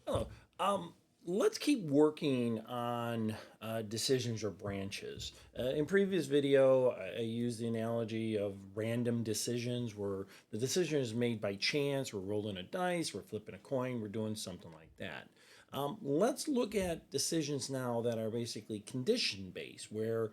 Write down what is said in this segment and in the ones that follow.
Oh, let's keep working on decisions or branches. In previous video, I used the analogy of random decisions where the decision is made by chance. We're rolling a dice, we're flipping a coin, we're doing something like that. Let's look at decisions now that are basically condition based, where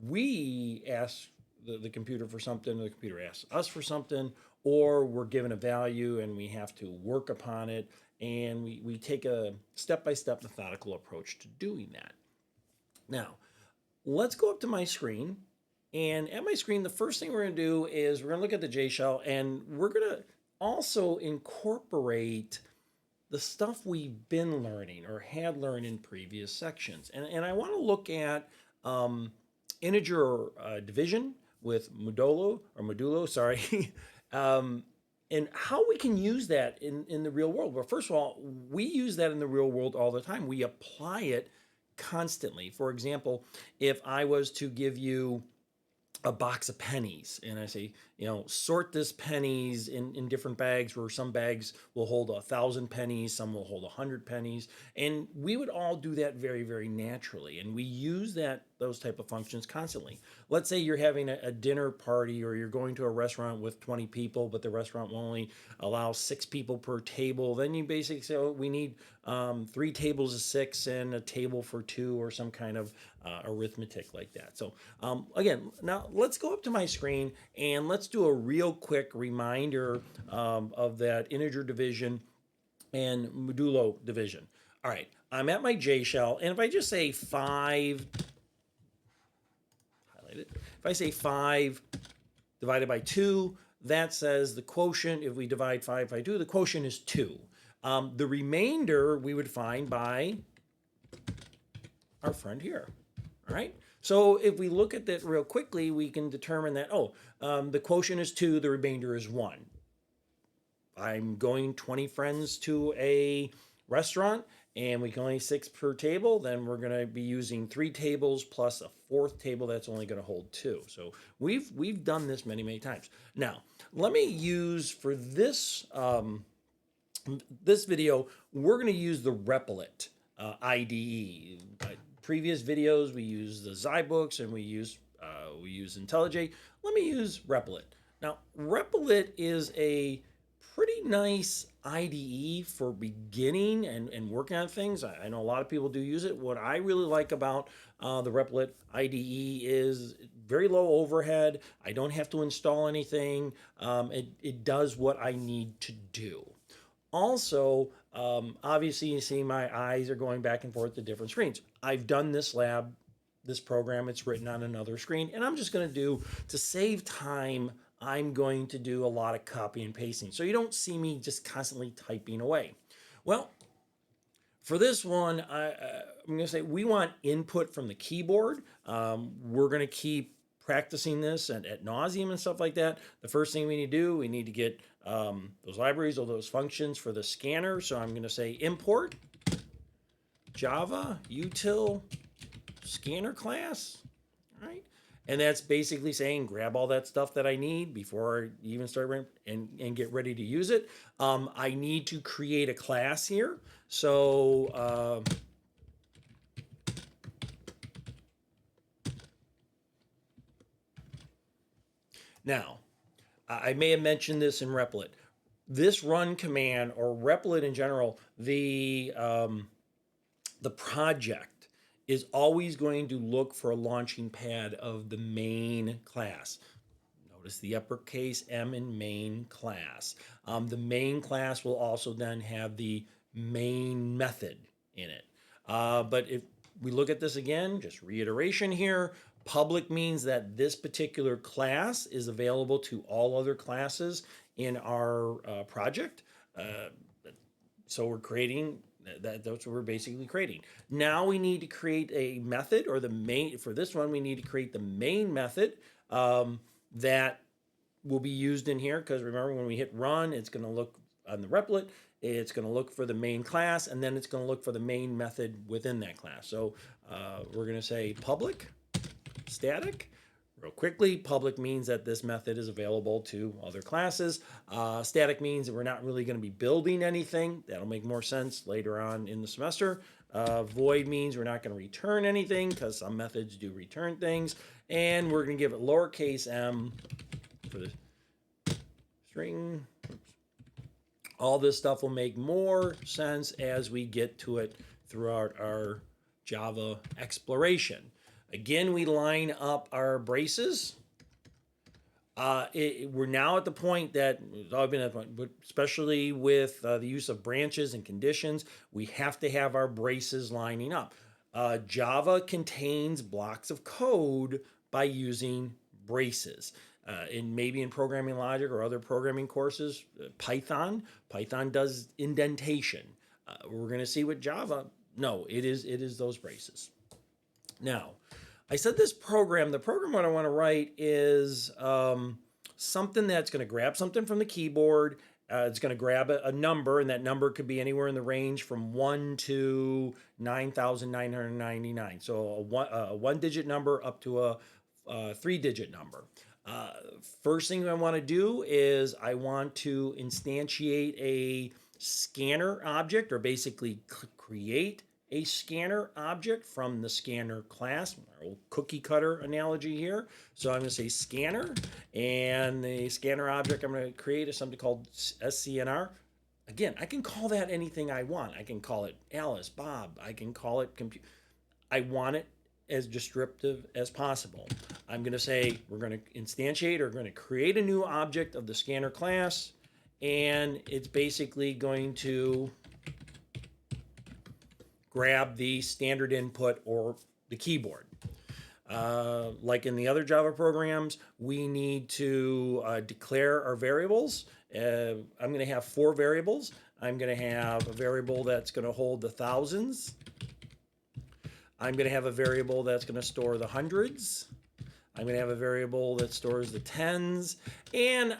we ask the computer for something, or the computer asks us for something, or we're given a value and we have to work upon it, and we take a step-by-step methodical approach to doing that. Now, let's go up to my screen, and at my screen, the first thing we're going to do is we're going to look at the J shell, and we're going to also incorporate the stuff we've been learning or had learned in previous sections. And I want to look at integer division with modulo, sorry, and how we can use that in the real world. Well, first of all, we use that in the real world all the time. We apply it constantly. For example, if I was to give you a box of pennies and I say, sort this pennies in different bags, where some bags will hold 1,000 pennies, some will hold 100 pennies, and we would all do that very, very naturally, and we use those type of functions constantly. Let's say you're having a dinner party, or you're going to a restaurant with 20 people, but the restaurant will only allow 6 people per table. Then you basically say, oh, we need 3 tables of 6 and a table for 2, or some kind of arithmetic like that. So again, now let's go up to my screen and let's do a real quick reminder of that integer division and modulo division. All right, I'm at my J shell, and if I just say 5, highlight it, if I say 5 divided by 2, that says the quotient, if we divide 5 by 2, the quotient is 2. The remainder we would find by our friend here. All right. So if we look at that real quickly, we can determine that, the quotient is 2, the remainder is 1. I'm going 20 friends to a restaurant, and we can only 6 per table, then we're going to be using 3 tables plus a 4th table that's only going to hold 2. So we've done this many, many times. Now, let me use for this this video, we're going to use the Replit IDE. Previous videos, we use the Zybooks, and we use IntelliJ. Let me use Replit. Now, Replit is a pretty nice IDE for beginning and working on things. I know a lot of people do use it. What I really like about the Replit IDE is very low overhead. I don't have to install anything. It does what I need to do. Also, obviously, you see my eyes are going back and forth to different screens. I've done this program, it's written on another screen, and I'm just going to save time, I'm going to do a lot of copy and pasting. So you don't see me just constantly typing away. Well, for this one, I'm going to say we want input from the keyboard. We're going to keep practicing this and at nauseum and stuff like that. The first thing we need to do, we need to get those libraries or those functions for the scanner. So I'm going to say import Java util scanner class. All right. And that's basically saying grab all that stuff that I need before I even start and get ready to use it. I need to create a class here. So now, I may have mentioned this in Replit. This run command, or Replit in general, the project is always going to look for a launching pad of the main class. Notice the uppercase M in main class. The main class will also then have the main method in it. But if we look at this again, just reiteration here, public means that this particular class is available to all other classes in our project. So we're creating that's what we're basically creating. Now we need to create a method, or the main, for this one, we need to create the main method that will be used in here, because remember, when we hit run, it's going to look on the Replit, it's going to look for the main class, and then it's going to look for the main method within that class. So we're going to say public static Real quickly, public means that this method is available to other classes. Static means that we're not really going to be building anything. That'll make more sense later on in the semester. Void means we're not going to return anything because some methods do return things. And we're going to give it lowercase m for the string. All this stuff will make more sense as we get to it throughout our Java exploration. Again, we line up our braces. We're now at the point that I've been at the point, but especially with the use of branches and conditions, we have to have our braces lining up. Java contains blocks of code by using braces. Maybe in programming logic or other programming courses, Python does indentation. We're going to see with Java. No, it is those braces. Now, I said the program what I want to write is something that's going to grab something from the keyboard. It's going to grab a number, and that number could be anywhere in the range from 1 to 9,999. So a one-digit number up to a three-digit number. First thing I want to do is I want to instantiate a scanner object, or basically create a scanner object from the scanner class, our old cookie cutter analogy here. So I'm going to say scanner, and the scanner object I'm going to create is something called SCNR. Again, I can call that anything I want. I can call it Alice, Bob. I can call it compute. I want it as descriptive as possible. I'm going to say we're going to instantiate or going to create a new object of the scanner class, and it's basically going to grab the standard input or the keyboard. Like in the other Java programs, we need to declare our variables. I'm going to have 4 variables. I'm going to have a variable that's going to hold the thousands. I'm going to have a variable that's going to store the hundreds. I'm going to have a variable that stores the tens. And,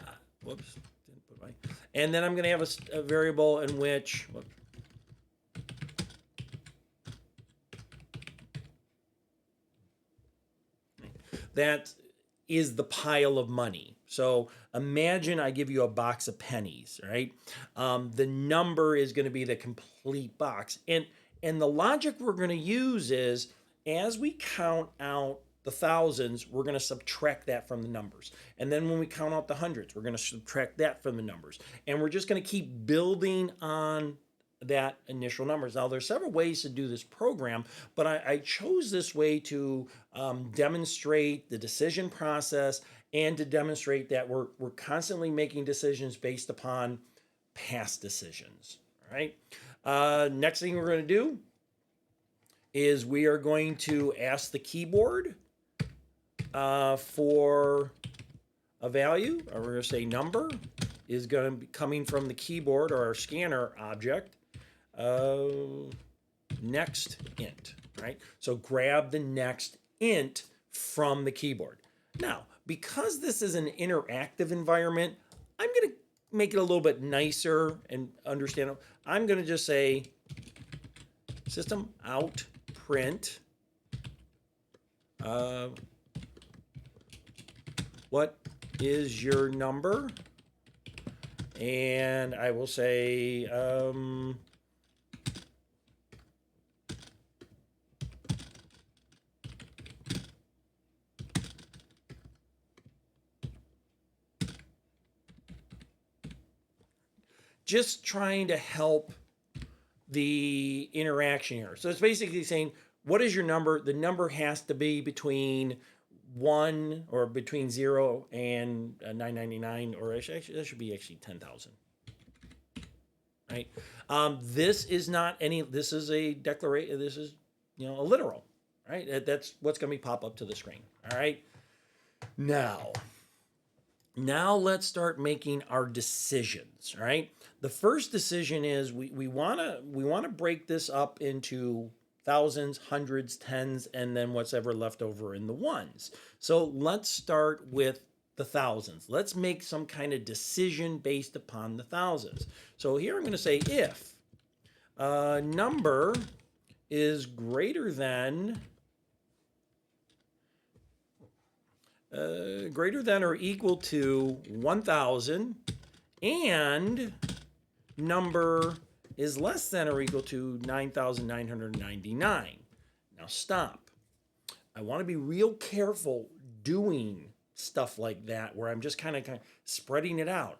and then I'm going to have a variable in which, that is the pile of money. So imagine I give you a box of pennies, right? The number is going to be the complete box. And the logic we're going to use is, as we count out the thousands, we're going to subtract that from the numbers. And then when we count out the hundreds, we're going to subtract that from the numbers. And we're just going to keep building on that initial numbers. Now, there's several ways to do this program, but I chose this way to demonstrate the decision process and to demonstrate that we're constantly making decisions based upon past decisions. All right. Next thing we're going to do is we are going to ask the keyboard for a value, or we're going to say number is going to be coming from the keyboard or our scanner object. Next int, right? So grab the next int from the keyboard. Now, because this is an interactive environment, I'm going to make it a little bit nicer and understandable. I'm going to just say system out print what is your number? And I will say just trying to help the interaction here. So it's basically saying, what is your number? The number has to be between 1 or between 0 and 999, or actually that should be actually 10,000. Right? This is not any, this is a declaration, this is, a literal, right? That's what's going to be pop up to the screen. All right. Now let's start making our decisions, right? The first decision is we want to break this up into thousands, hundreds, tens, and then what's ever left over in the ones. So let's start with the thousands. Let's make some kind of decision based upon the thousands. So here I'm going to say if number is greater than greater than or equal to 1,000 and number is less than or equal to 9,999. Now stop. I want to be real careful doing stuff like that where I'm just kind of spreading it out.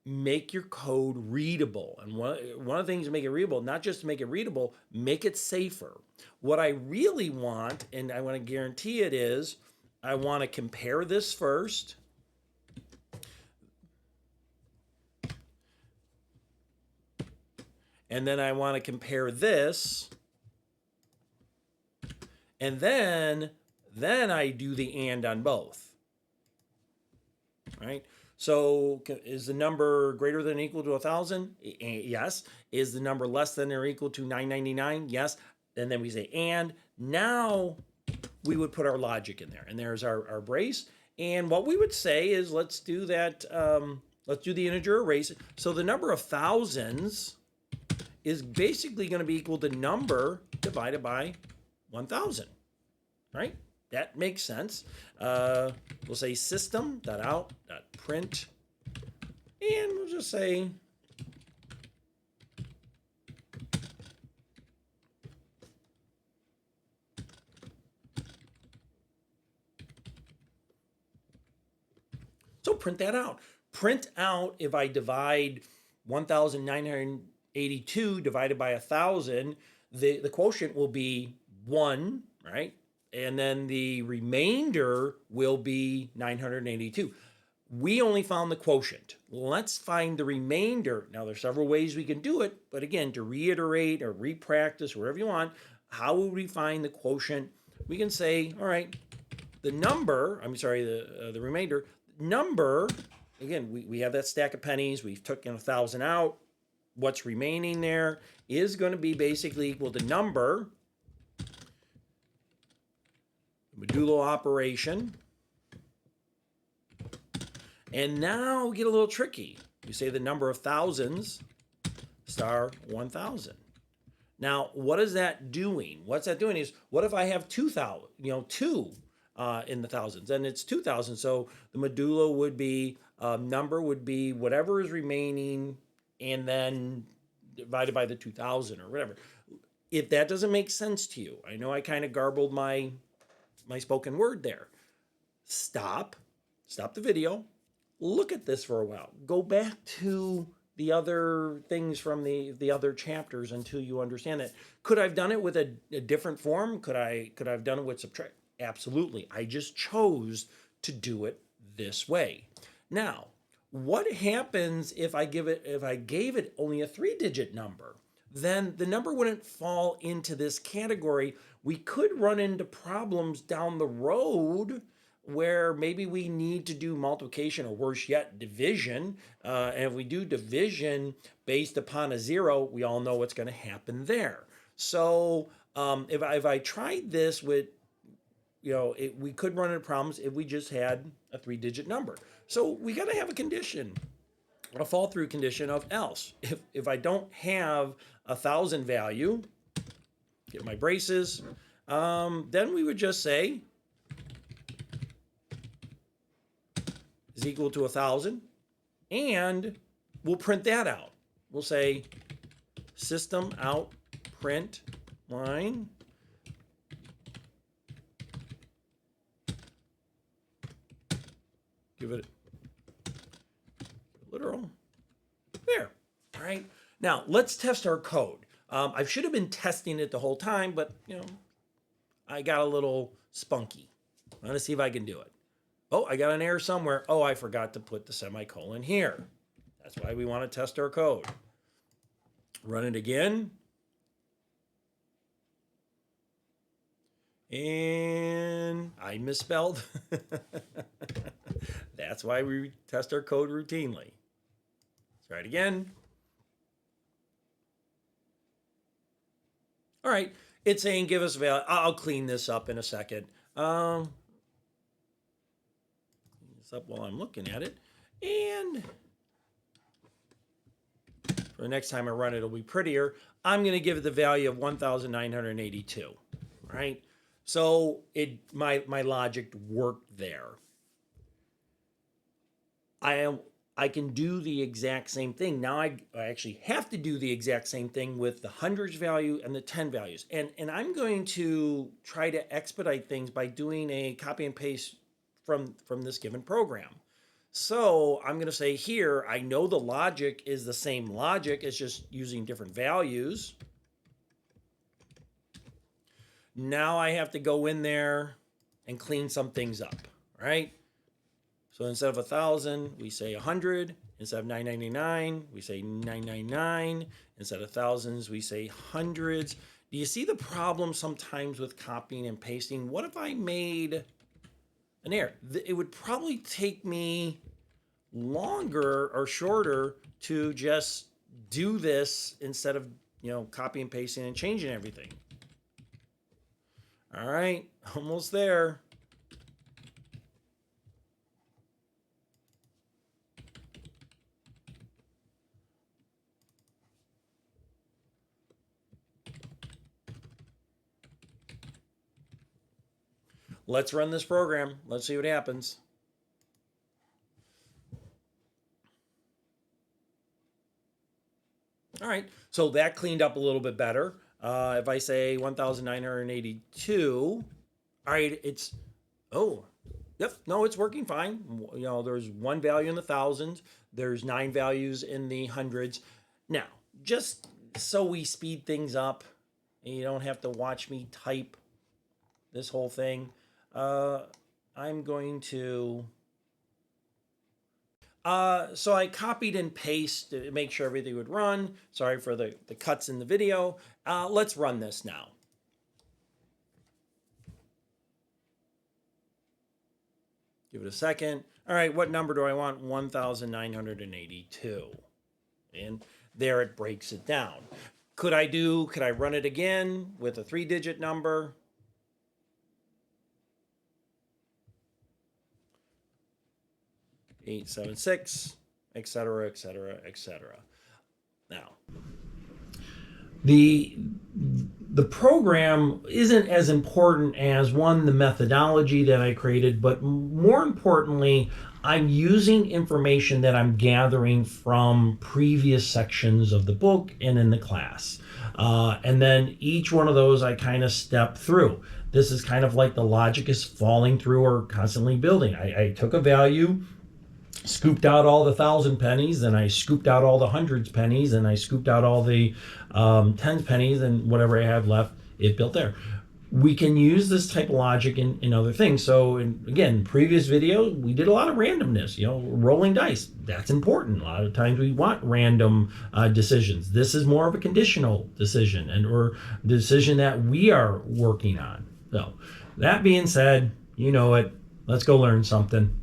Make your code readable. And one of the things to make it readable, not just to make it readable, make it safer. What I really want, and I want to guarantee it is, I want to compare this first. And then I want to compare this. And then I do the and on both. Right? So is the number greater than or equal to 1,000? Yes. Is the number less than or equal to 999? Yes. And then we say and. Now we would put our logic in there. And there's our brace. And what we would say is let's do that. Let's do the integer array. So the number of thousands is basically going to be equal to number divided by 1,000, right? That makes sense. We'll say system.out.print, and we'll just say so print that out. Print out if I divide 1,982 divided by 1,000, the quotient will be 1, right? And then the remainder will be 982. We only found the quotient. Let's find the remainder. Now, there's several ways we can do it, but again, to reiterate or repractice, wherever you want, how would we find the quotient? We can say, all right, the number, the remainder, number, again, we have that stack of pennies. We've taken 1,000 out. What's remaining there is going to be basically equal to number, modulo operation. And now we get a little tricky. You say the number of thousands star 1,000. Now, what is that doing? What's that doing is, what if I have 2,000, two in the thousands, and it's 2,000. So the modulo would be, number would be whatever is remaining and then divided by the 2,000 or whatever. If that doesn't make sense to you, I know I kind of garbled my spoken word there. Stop the video, look at this for a while. Go back to the other things from the other chapters until you understand it. Could I have done it with a different form? Could I have done it with subtract? Absolutely. I just chose to do it this way. Now, what happens if I gave it only a 3-digit number? Then the number wouldn't fall into this category. We could run into problems down the road where maybe we need to do multiplication, or worse yet, division. And if we do division based upon a 0, we all know what's going to happen there. So if I tried this with, we could run into problems if we just had a 3-digit number. So we got to have a condition, a fall through condition of else. If I don't have 1,000 value, get my braces, then we would just say is equal to 1,000, and we'll print that out. We'll say system out print line give it literal. There. All right. Now let's test our code. I should have been testing it the whole time, but I got a little spunky. I'm going to see if I can do it. Oh, I got an error somewhere. Oh, I forgot to put the semicolon here. That's why we want to test our code. Run it again. And I misspelled. That's why we test our code routinely. Let's try it again. All right, it's saying give us a value. I'll clean this up in a second. Clean this up while I'm looking at it. And for the next time I run it, it'll be prettier. I'm going to give it the value of 1,982. Right? So my logic worked there. I can do the exact same thing. Now I actually have to do the exact same thing with the hundreds value and the 10 values. And I'm going to try to expedite things by doing a copy and paste from this given program. So I'm going to say here, I know the logic is the same logic, it's just using different values. Now I have to go in there and clean some things up, right? So instead of 1,000, we say 100. Instead of 999, we say 999. Instead of thousands, we say hundreds. Do you see the problem sometimes with copying and pasting? What if I made an error? It would probably take me longer or shorter to just do this instead of, copy and pasting and changing everything. All right, almost there. Let's run this program. Let's see what happens. All right, so that cleaned up a little bit better. If I say 1,982, all right, yep, no, it's working fine. There's one value in the thousands, there's 9 values in the hundreds. Now, just so we speed things up and you don't have to watch me type this whole thing, I'm going to so I copied and pasted to make sure everything would run. Sorry for the cuts in the video. Let's run this now. Give it a second. All right, what number do I want? 1,982. And there it breaks it down. Could I run it again with a 3-digit number? $876, etc., etc., etc. Now, the program isn't as important as the methodology that I created, but more importantly, I'm using information that I'm gathering from previous sections of the book and in the class. And then each one of those I kind of step through. This is kind of like the logic is falling through or constantly building. I took a value, scooped out all the 1,000 pennies, then I scooped out all the hundreds pennies, and I scooped out all the tens pennies, and whatever I have left, it built there. We can use this type of logic in other things. So again, previous video, we did a lot of randomness, rolling dice. That's important. A lot of times we want random decisions. This is more of a conditional decision or the decision that we are working on. So that being said, let's go learn something.